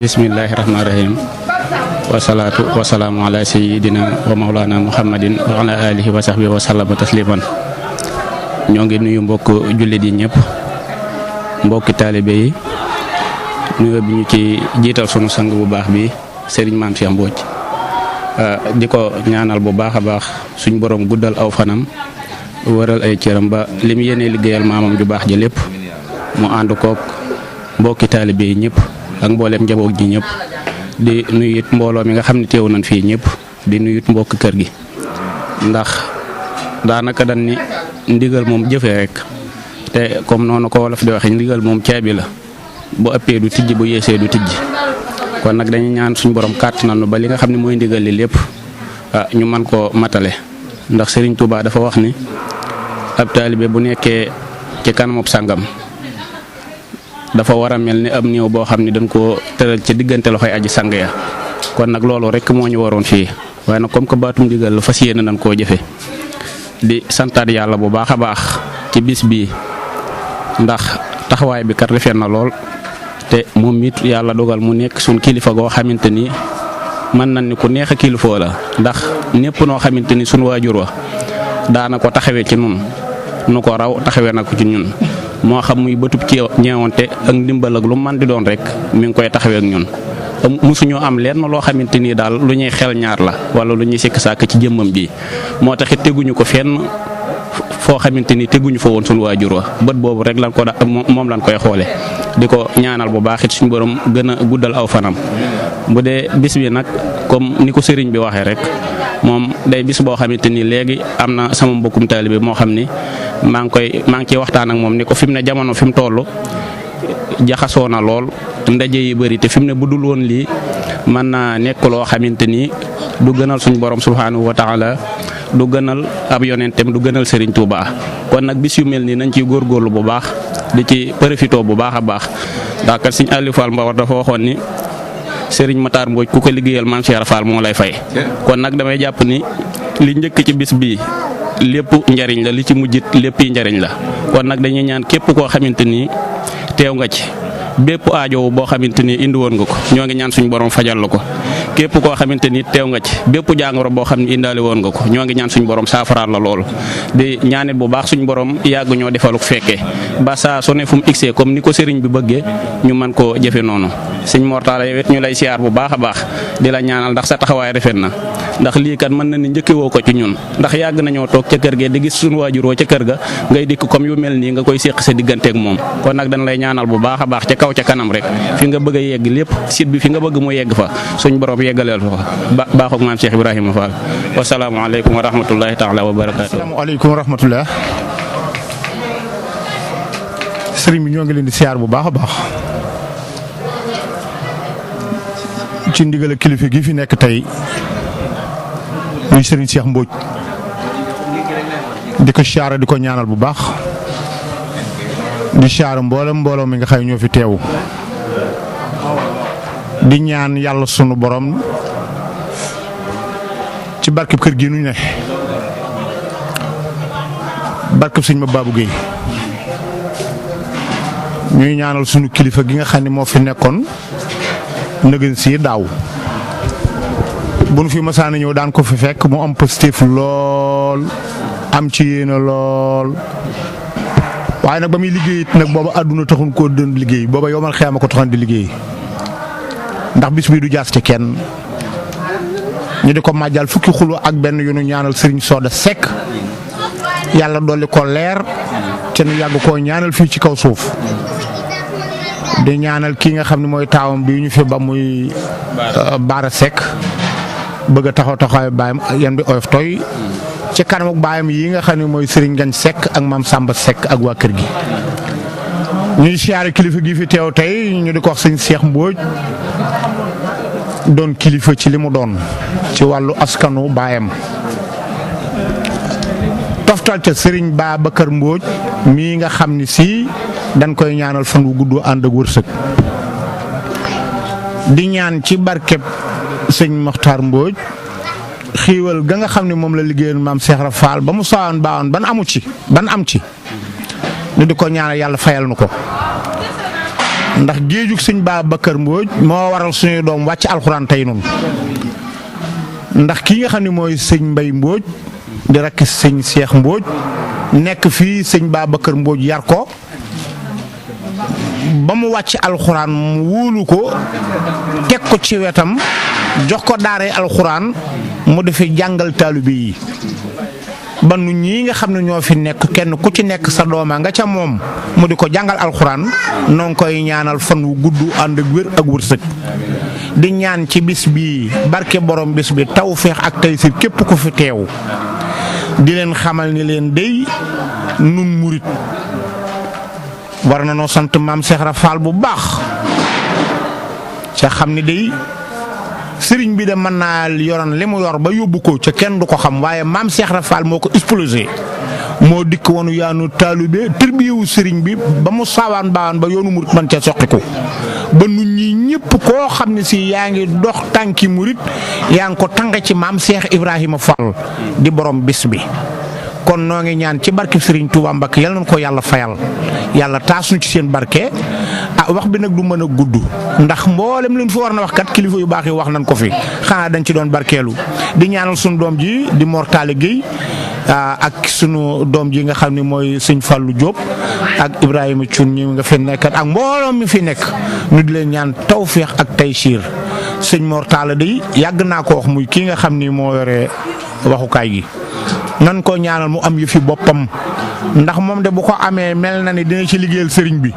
Bismillahirrahmanirrahim. Wassalatu wassalamu ala sayyidina wa maulana Muhammadin wa ala alihi wa sahbihi wa sallama tasliman. Ñoo ngi nuyu mbokk jullit yi ñëpp, mbokki taalibe yi, nuyu bi ñu ci jiital sunu sang bu baax bi Serigne Mame Cheikh Mbodj di ko ñaanal bu baax a baax suñ borom guddal aw fanam wëral ay cëram ba lim yéene liggéeyal maamam ju baax ji lépp mu ànd kook mbokki taalibe yi ñëpp ak mboolem njaboot ji ñëpp. di nuyu it mbooloo mi nga xam ne teew nañ fii ñëpp di nuyu it mbokk kër gi ndax daanaka dañ ni ndigal moom jëfee rek te comme noonu ko wolof di waxee ndigal moom caabi la bu ëppee du tijji bu yeesee du tijji kon nag dañuy ñaan suñu borom kàttanal nu ba li nga xam ne mooy ndigal li lépp ñu mën koo matale ndax Serigne Touba dafa wax ni ab taalibe bu nekkee ci kanamub sàngam dafa war a mel ni am néew boo xam ne dañ koo tëral ci diggante loxoy aji sang ya kon nag loolu rek moo ñu waroon fii waaye nag comme que baatum ndigal la fas yéene nañ koo jëfe di santaat yàlla bu baax a baax ci bis bii ndax taxawaay bi kat rafet na lool te moom it yàlla dogal mu nekk suñ kilifa goo xamante ni mën nañ ni ku neex a kilifoo la ndax népp noo xamante ni suñ waajur wa daana ko taxawee ci nun nu ko raw taxawee na ko ci ñun moo xam muy bëtub ci ñeewante ak ndimbal ak lu man di doon rek mi ngi koy taxawee ak ñun musuñoo am lenn loo xamante ni daal lu ñuy xel ñaar la wala lu ñuy sikk sàkk ci jëmmam ji moo taxit teguñu ko fenn foo xamante ni teguñu fa woon suñu waajur wa bët boobu rek lan ko moom lan koy xoole di ko ñaanal bu baax it suñu borom gën a guddal aw fanam bu dee bis bi nag comme ni ko sëriñ bi waxee rek moom day bis boo xamante ni léegi am na sama mbokkum taalibe moo xam ni maa ngi ciy waxtaan ak moom ni ko fi mu ne jamono fi mu toll jaxasoo na lool ndaje yi bëri te fi mu ne bu dul woon lii mën naa nekk loo xamante ni du gënal suñu borom subhanahu wa taala du gënal ab yonentam du gënal Serigne Touba kon nag bis yu mel nii nañ ciy góorgóorlu bu baax di ci profité bu baax a baax ndax kat Serigne Aliou Fall Mbawar dafa waxoon ni Serigne Matar Mbodj ku ko liggéeyal Mame Cheikh Fall moo lay fay. kon nag damay jàpp ni li njëkk ci bis bii lépp njariñ la li ci mujjit lépp yi njariñ la kon nag dañuy ñaan képp koo xamante ni teew nga ci bépp aajo boo xamante ni indi woon nga ko ñoo ngi ñaan suñu borom fajal la ko képp koo xamante ni teew nga ci bépp jàngoro boo xam ne indaale woon nga ko ñoo ngi ñaan suñu borom saafaraal la loolu di ñaanit bu baax suñu borom yàgg ñoo defaluk fekkee ba saa su ne fu mu igsee comme ni ko sëriñ bi bëggee ñu mën koo jëfe noonu sëñ Mortala yow it ñu lay siyaar bu baax a baax di la ñaanal ndax sa taxawaay rafet na ndax lii kat mën na ni njëkke woo ko ci ñun ndax yàgg nañoo toog ca kër ga di gis suñu waajuroo ca kër ga ngay dikk comme yu mel nii nga koy séq sa digganteeg moom kon nag dañ lay ñaanal bu baax a baax ca kaw ca kanam rek fi nga bëgg a yegg lépp site bi fi nga bëgg mu yegg fa suñ borom yeggaleel fa baaxoog maam Cheikh Ibrahima Fall wasalaamaaleykum wa rahmatullahi taala wa barakaatu. asalaamaaleykum wa rahmatullah. sëriñ bi ñoo ngi leen di siyaar bu baax a baax ci ndigal kilifa gi fi nekk tey muy sëriñ Cheikh Mbodj di ko siyaara di ko ñaanal bu baax di siyaara mbooloo mi nga xam ñoo fi teewu di ñaan yàlla sunu borom ci barkeb kër gi nu ne barkeb sëñ ma Babou Guèye ñuy ñaanal sunu kilifa gi nga xam ne moo fi nekkoon nëgën si daaw bu nu fi masaana ñëw daan ko fi fekk mu am positif lool am ci yéene lool waaye nag ba muy liggéey it nag booba àdduna taxun koo doon liggéey booba yow man xeema ko taxan di liggéey ndax bis bii du jaas ci kenn ñu di ko màjjal fukki xulu ak benn yu nu ñaanal Serigne Soda Seck yàlla dolli ko leer te nu yàgg koo ñaanal fii ci kaw suuf di ñaanal kii nga xam ne mooy taawam bi ñu fi ba muy Baara Seck bëgg a taxaw baayam yan bi oyof toy ci kanam ak baayam yi nga xam ne mooy Serigne Ngagne Seck ak maam Samba Seck ak waa kër gi. ñuy siyaare kilifa gi fi teew tey ñu di ko wax sëñ Cheikh Mbodj doon kilifa ci li mu doon ci wàllu askanu baayam toftal ca Serigne Babacar Mbodj mii nga xam ni si dañ koy ñaanal fan wu gudd ànd ak wërsëg di ñaan ci barkeb sëñ Mokhtar Mbodj xiiwal ga nga xam ne moom la liggéeyal maam Cheikh Ibra Fall ba mu saawoon baawoon ban am ci ñu di ko ñaanal yàlla fayal nu ko ndax géejug sëñ Babacar Mbodj moo waral suñuy doom wàcc alxuraan tey noonu ndax kii nga xam ne mooy sëñ Mbay Mbodj di rakk sëñ Cheikh Mbodj nekk fii sëñ Babacar Mbodj yar ko ba mu wàcc alxuraan mu wóolu ko teg ko ci wetam jox ko daaray alxuraan mu defi jàngal taalibe yi ba nu ñii nga xam ne ñoo fi nekk kenn ku ci nekk sa dooma nga ca moom mu di ko jàngal alxuraan noo ngi koy ñaanal fan wu gudd ànd ak wér ak wërsëg di ñaan ci bis bii barke borom bis bi tawféex ak taysir képp ku fi teew di leen xamal ni leen dey nun murit war na noo sant maam Cheikh Ibra Fall bu baax ca xam ni dey sëriñ bi de mën naa yoroon li mu yor ba yóbbu ko ca kenn du ko xam waaye maam Cheikh Ibra Fall moo ko explosé moo dikk wonu yaanu taalibe tërbiyewu sëriñ bi ba mu saawaan baawaan ba yoonu murit man ca soqiku ba nun ñi ñëpp koo xam ne si yaa ngi dox tànki murit yaa ngi ko tàng ci maam Cheikh Ibrahima Fall di borom bis bi kon noo ngi ñaan ci barke Serigne Touba Mbacké yal nañu ko yàlla fayal yàlla taas nu ci seen barke wax bi nag du mën a gudd ndax mboolem lu ñu fi war na wax kat kilifa yu baax yi wax nañ ko fi xanaa dañ ci doon barkeelu di ñaanal sunu doom ji di Mor Talla Gueye ak sunu doom ji nga xam ne mooy sëñ Fallou Diop ak Ibrahima Thioune ñi nga fi nekkat ak mbooloom mi fi nekk ñu di leen ñaan tawféex ak taysiir sëñ Mor Talla day yàgg naa ko wax muy kii nga xam ni moo yore waxukaay gi. nan ko ñaanal mu am yëfi boppam ndax moom de bu ko amee mel na ni dina ci liggéeyal sëriñ bi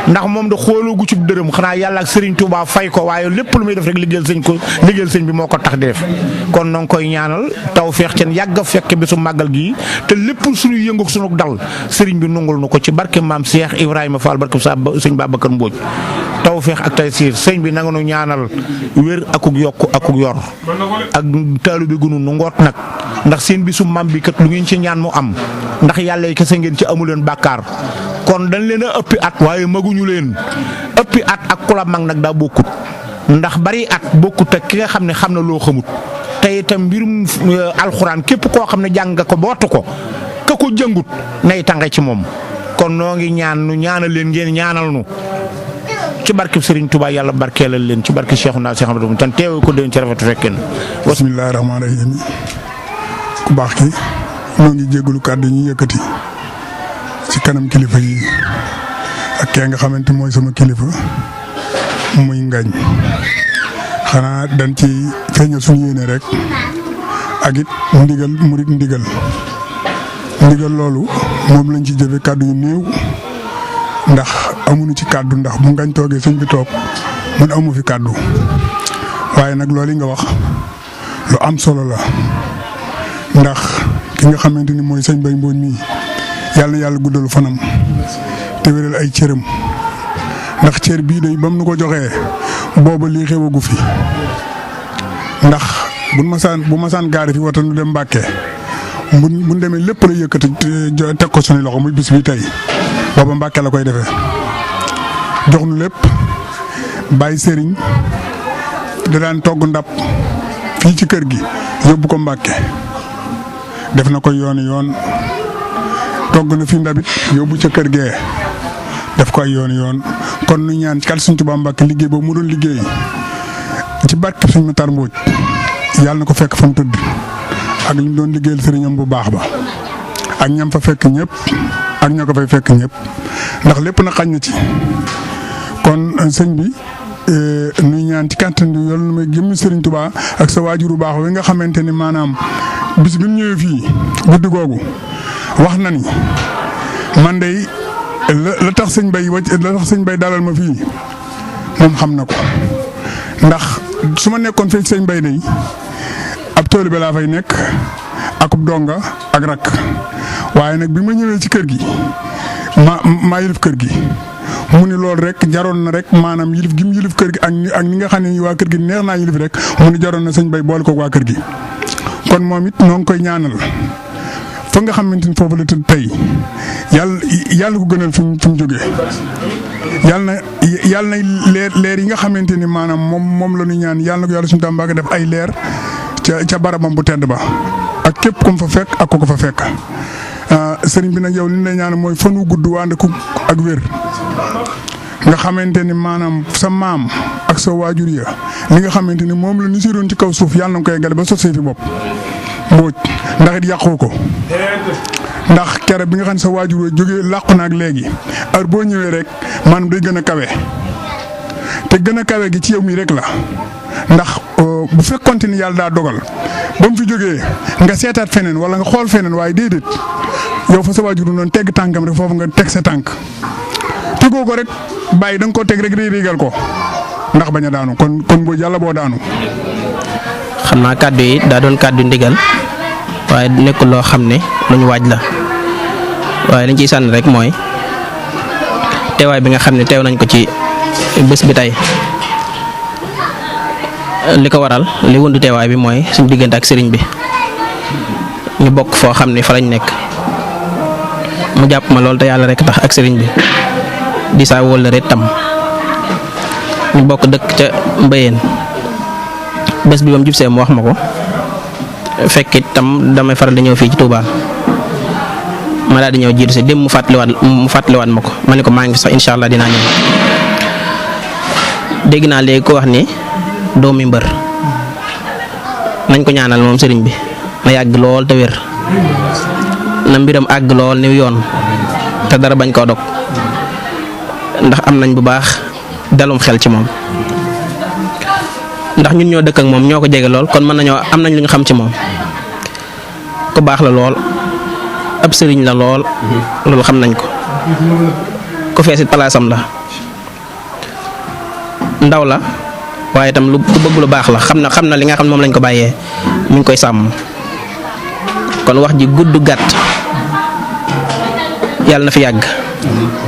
ndax moom de xooloo gu ci dërëm xanaa yàlla ak sëriñ Touba fay ko waaye lépp lu muy def rek liggéeyal sëñ bi moo ko tax def kon noo ngi koy ñaanal tawféex ceen yàgg a fekk bisu màggal gi te lépp suñu yëngu ak suñu dal sëriñ bi nungul na ko ci barke maam Cheikh Ibrahima Fall barke sëñ Babacar Mbodj tawféex ak taysiir sëñ bi nanga nu ñaanal wér akuk yokk akuk yor ak taalibe gu nu ngoot nag ndax seen bisu maam bi kat lu ngeen ci ñaan mu am ndax yàlla yi kese ngeen ci amuleen bàkkaar kon dañ leen a ëppi at waaye maguñu leen ëppi at ak ku la mag nag daa bokkut ndax bari at bokkut ak ki nga xam ne xam na loo xamut te itam mbirum alxuraan képp koo xam ne jàng nga ko bootu ko ka ko jëngut nay tànge ci moom kon noo ngi ñaan nu ñaanal leen ngeen ñaanal nu ci barke Serigne Touba yàlla barkeelal leen ci barke Cheikhouna Cheikh Ahmadou tan teewe ko déwén ci rafetu fekkeen bismillaahi rahmaani rahiim ku baax ki ñoo ngi jégalu kàddu yi ñu yëkkati ci kanam kilifa yi ak kee nga xamante mooy sama kilifa muy ngañ xanaa dañ ci feeñal suñu yéene rek ak it ndigal murit ndigal loolu moom lañ ci jëfe kàddu yu néew ndax amuñu ci kàddu ndax bu ngañ toogee sëñ bi toog man amu fi kàddu waaye nag loolu nga wax lu am solo la ndax ki nga xamante ni mooy sëñ Mbay Mbodj mii yàlla na yàlla guddalu fanam te wéral ay cëram ndax cër bii day bam nu ko joxee booba lii xewagu fi ndax bu masaan gaari fi wata nu dem Mbàkke bu demee lépp la yëkkati teg ko suñu loxo muy bis bi tey booba Mbàkke la koy defee jox nu lépp bàyyi sëriñ da daan togg ndab fii ci kër gi yóbbu ko Mbàkke def na ko yoon togg na fi ndabit yóbbu ca kër gee def ko ay yoon kon nu ñaan ci kat Sëriñ Tuubaa Mbàkke liggéey boobu mu doon liggéey ci barke Sëriñ Matar Mbodj yàlla na ko fekk fa mu tëdd ak li mu doon liggéeyal sëriñam bu baax ba ak ñam fa fekk ñëpp ak ña ko fay fekk ñëpp ndax lépp na xañ na ci kon sëñ bi nuy ñaan ci kàttan bi yoon na may jëmmi Sëriñ Tuubaa ak sa waajuru baax wi nga xamante ni maanaam bis bi mu ñëwee fii guddi googu wax na ni man de la tax sëñ bay dalal ma fii moom xam na ko ndax su ma nekkoon fii sëñ bay day ab toolu bi laa fay nekk akub donga ak rakk waaye nag bi ma ñëwee ci kër gi maa yilif kër gi mu ni loolu rek jaroon na rek maanaam yilif gi mu yilif kër gi ak ñi nga xam ne waa kër gi neex naa yilif rek mu ni jaroon na sëñ bay boole ko waa kër gi kon moom it noo ngi koy ñaanal fa nga xamante ni foofu la tëdd tey yàlla ko gënal fi mu jógee yàlla na leer yi nga xamante ni maanaam moom la ñu ñaan yàlla na ko yàlla suñu Tàmba def ay leer ca barabam bu tedd ba ak képp ku mu fa fekk ak ku ko fa fekk sëriñ bi nag yow li ñu lay ñaan mooy fan wu gudd wànd ak wér nga xamante ni maanaam sa maam ak sa waajur ya li nga xamante ni moom la ñu siroon ci kaw suuf yàlla na koy gale ba sot see fi bopp Mbodj ndax it yàqu ko ndax kere bi nga xam ne sa waajur wa jógee làqu na ak léegi heure boo ñëwee rek maanaam day gën a kawe te gën a kawe gi ci yow mii rek la ndax bu fekkonte ni yàlla daa dogal ba mu fi jógee nga seetaat feneen wala nga xool feneen waaye déedéet yow fa sa waajur noonu tegg tànkam rek foofu nga teg sa tànk tegoo ko rek bàyyi da nga koo teg rek réeréegal ko ndax bañ a daanu kon Mbodj yàlla boo daanu. xam naa kàddu yi daa doon kàddu ndigal waaye nekkul loo xam ne lu ñu waaj la waaye liñ ciy sànni rek mooy teewaay bi nga xam ne teew nañ ko ci bés bi tey li ko waral li wundu teewaay bi mooy suñu diggante ak sëriñ bi ñu bokk foo xam ne fa lañ nekk mu jàpp ma loolu te yàlla rek tax ak sëriñ bi di saa wóllëre tam ñu bokk dëkk ca Mbayeen bés bi ba mu jub see mu wax ma ko fekk itam damay faral di ñëw fii ci Touba ma daal di ñëw jiitu si dem mu fàttaliwaat ma ko ma ne ko maa ngi sax incha allah dinaa ñëw dégg naa léegi ko wax ni doomi mbër nañ ko ñaanal moom sëriñ bi na yàgg lool te wér na mbiram àgg lool ni yoon te dara bañ koo dog ndax am nañ bu baax dalum xel ci moom ndax ñun ñoo dëkk ak moom ñoo ko jege lool kon mën nañoo am nañ lu ñu xam ci moom ku baax la lool ab sëriñ la lool loolu xam nañ ko ku feesit palaasam la ndaw la waaye itam lu ku bëgg lu baax la xam na li nga xam ne moom lañ ko bàyyee mi ngi koy sàmm kon wax ji gudd gàtt yàlla na fi yàgg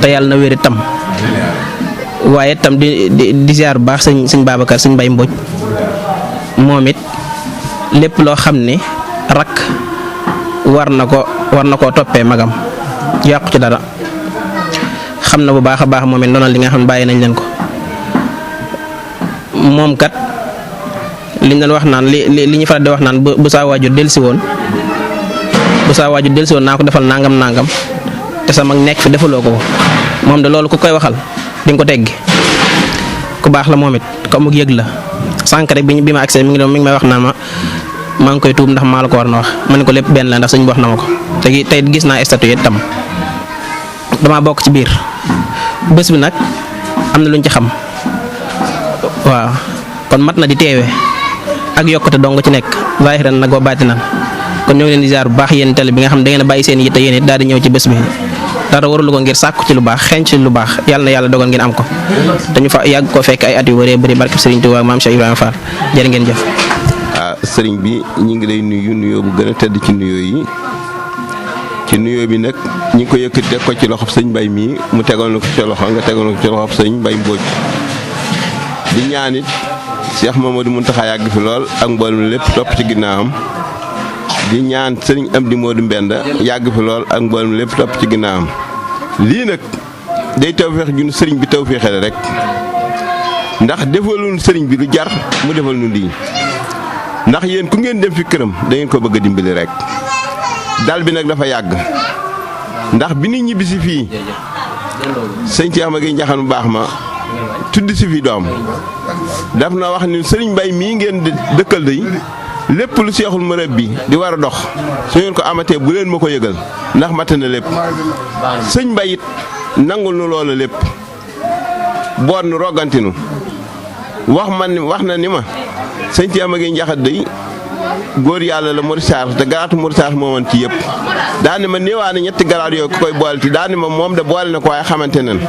te yàlla na wér itam waaye itam di ziar bu baax sëñ Babacar sëñ Mbaye Mbodj moom it lépp loo xam ne rakk war na koo toppee magam yàqu ci dara xam na bu baax a baax moom it ndonal li nga xam ne bàyyi nañ leen ko moom kat liñ doon wax naan li ñu faral di wax naan bu saa waajur dellusi woon naa ko defal nangam te sama nekk fi defaloo ko moom de loolu ku koy waxal di nga ko teggi ku baax la moom it ku amug yëg la sànq rek bi ma agsee mi ngi may wax naan maa ngi koy tuub ndax maa la ko war na wax ma ne ko lépp benn la ndax suñu wax na ma ko te tey gis naa statut yi tam damaa bokk ci biir bés bi nag am na luñ ci xam waaw kon mat na di teewe ak yokkute dong ci nekk zaahiran nag wa baatinan kon ñoo ngi leen di ziar bu baax yéen télé bi nga xam ne da ngeen a bàyyi seen yitte yéen it daal di ñëw ci bés bi dara warulu ko ngir sàkku ci lu baax xeeñ ci lu baax yàlla na yàlla dogal ngeen am ko dañu fa yàgg koo fekk ay at yu bëree bëri barke Serigne Touba maam Cheikh Ibrahima Fall jërë ngeen jëf. sëriñ bi ñu ngi lay nuyu nuyoo bu gën a tedd ci nuyoo yi ci nuyoo bi nag ñi ngi ko yëkkati teg ko ci loxob sëñ Mbaye mii mu tegoon na ko ci loxo nga tegoon na ko ci loxob sëñ Mbaye Mbodj di ñaanit Cheikh Mamadou Mountakha yàgg fi lool ak mboolem lépp topp ci ginnaawam di ñaan sëriñ Amdi Modou Mbenda yàgg fi lool ak mboolem lépp topp ci ginnaawam lii nag day tawfeex ju sëriñ bi tawfeexale rek ndax defalul sëriñ bi lu jar mu defal nu lii ndax yéen ku ngeen dem fi këram da ngeen ko bëgg a dimbali rek dal bi nag dafa yàgg ndax bi nit ñibbisi fii sëñ Cheikh Maguette Ndiakhate bu baax ma tudd si fi doom daf na wax ni sëriñ Mbaye mii ngeen dëkkal day lépp lu seexul ma rëbb bi di war a dox su ngeen ko amatee bu leen ma ko yëgal ndax mate na lépp sëñ Mbaye it nangul nu loola lépp boot nu roggantinu wax na ni ma sëñ Cheikh Maguette Ndiakhate day góor yàlla la Mourid te garaatu Mourid mooman ci yëpp daane ma néewaane ñetti garaat yooyu ku koy boole ti daane ma moom de boole na ko waaye xamante nan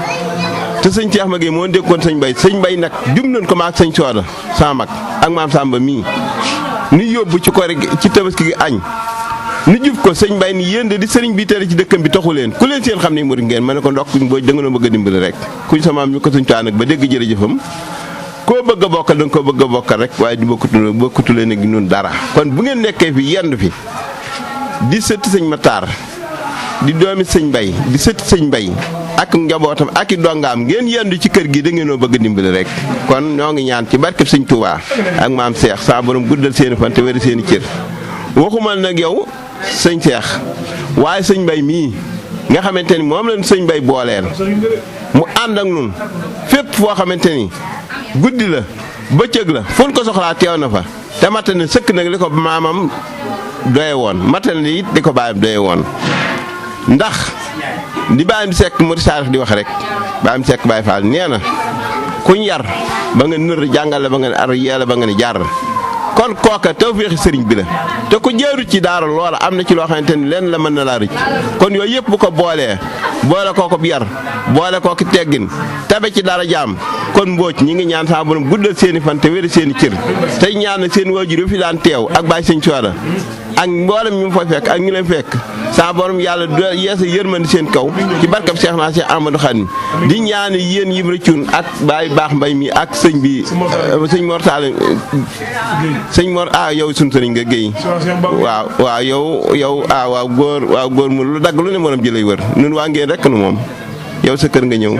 te sëñ Cheikh Maguette moo dékkoon sëñ Mbaye nag jum nañ ko maak sëñ Sooda sama mag ak maam Samba mii nu yóbbu ci ko rek ci tabaski gi añ nu jub ko sëñ Mbaye ni yéen de di sëriñ bi tere ci dëkkam bi taxu leen ku leen seen xam ne murid ngeen ma ne ko ndokk Mbodj da nga noo bëgg a dimbali rek kuñ sa maam ñu ko sëñ Tuubaa nag ba dégg jërëjëfam koo bëgg a bokkal da nga koo bëgg a bokkal rek waaye di bokkutu leen ak ñun dara kon bu ngeen nekkee fi yendu fi di sëtti sëñ Matar di doomi sëñ Mbaye di sëtti sëñ Mbaye ak njabootam ak i dongaam ngeen yendu ci kër gi da ngeenoo bëgg a dimbali rek kon ñoo ngi ñaan ci barkeb sëñ Touba ak maam Cheikh saa borom guddal seeni fan te wéri seeni cër waxumal nag yow sëñ Cheikh waaye sëñ Mbaye mii nga xamante ni moom lañ sëñ Mbaye booleel mu ànd ak nun fépp foo xamante ni guddi la bëccëg la fu ñu ko soxlaa teew na fa te matal na sëkk nag li ko maamam doye woon matal na it li ko baayam doye woon ndax di baayam sekk mu saarif di wax rek baayam sekk Baay Faal nee na kuñ yar ba nga nër jàngale ba nga ne ar yeela ba nga ne jaar kon kooka tawféexi sëriñ bi la te ku jaaru ci daara loola am na ci loo xamante ni lenn la mën na laa rëcc kon yooyu yëpp bu ko boolee boole kooko bi yar boole kooku teggin tabe ci dara jaam kon Mbodj ñi ngi ñaan saa borom guddal seeni fan te wér seeni cër tey ñaan seen waajur yu fi daan teew ak Baay Sëñ Suwada ak mboolem ñu fa fekk ak ñu leen fekk saa borom yàlla yeesa yërmandi seen kaw ci barkab Cheikh naa Cheikh Amadou Khadim di ñaan yéen Ibra Cuun ak Baay Baax Mbay mi ak sëñ bi sëñ Mor Tall sëñ Mor yow sunu sëriñ nga géey waaw yow waaw góor mu lu dagg lu ne morom jëlay wër nun waa ngeen rek nu moom yow sa kër nga ñëw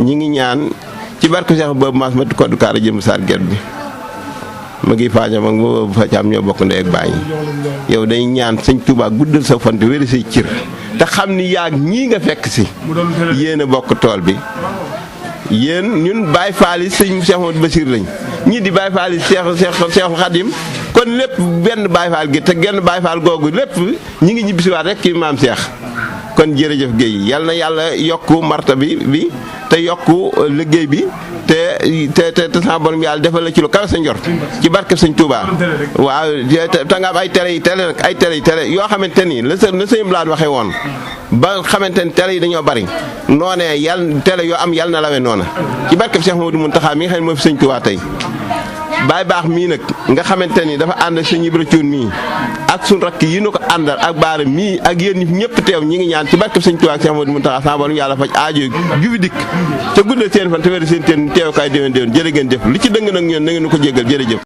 ñi ngi ñaan ci barke Cheikh boobu maas ma koddu kaara jëm saar get bi ma ngi faañam ak ma fa caam ñoo bokk ndey ak bàyyi yow day ñaan sëñ Touba guddal sa fan te wéri say cër te xam ni yaag ñii nga fekk si yéen a bokk tool bi yéen ñun Baay Faal yi sëñ Cheikh Modou Bassir lañ ñii di Baay Faal yi Cheikh Khadim kon lépp benn Baay Faal gi te genn Baay Faal googu lépp ñi ngi ñibbisiwaat rek ci maam Cheikh kon jërëjëf Guèye yal na yàlla yokku marta bi te yokku liggéey bi te sa borom yàlla defal la ci lu kawe sa njort ci barke Sëñ Touba waaw te nga am ay télé yi télé nag ay télé yoo xamante ni la sëñ Blaat waxee woon ba xamante ni télé yi dañoo bari noonee yàlla télé yoo am yàlla na lawe noona ci barke Cheikh Mamadou Mountakha mi nga xam ne moo fi Sëñ Touba tey Baay Baax mii nag nga xamante ni dafa ànd ak sëñ Ibra Cuun mii ak suñ rakk yi nu ko àndal ak baara mii ak yéen ñi ñëpp teew ñi ngi ñaan ci barke Sëñ Tuubaa ak Cheikh Modou Mountakha sama borom yàlla faj aajo jufi dikk te guddal seen fan te wér seen teen teewukaay déwén jërë ngeen jëf li ci dëng nag ñoon na ngeen ko jéggal jërëjëf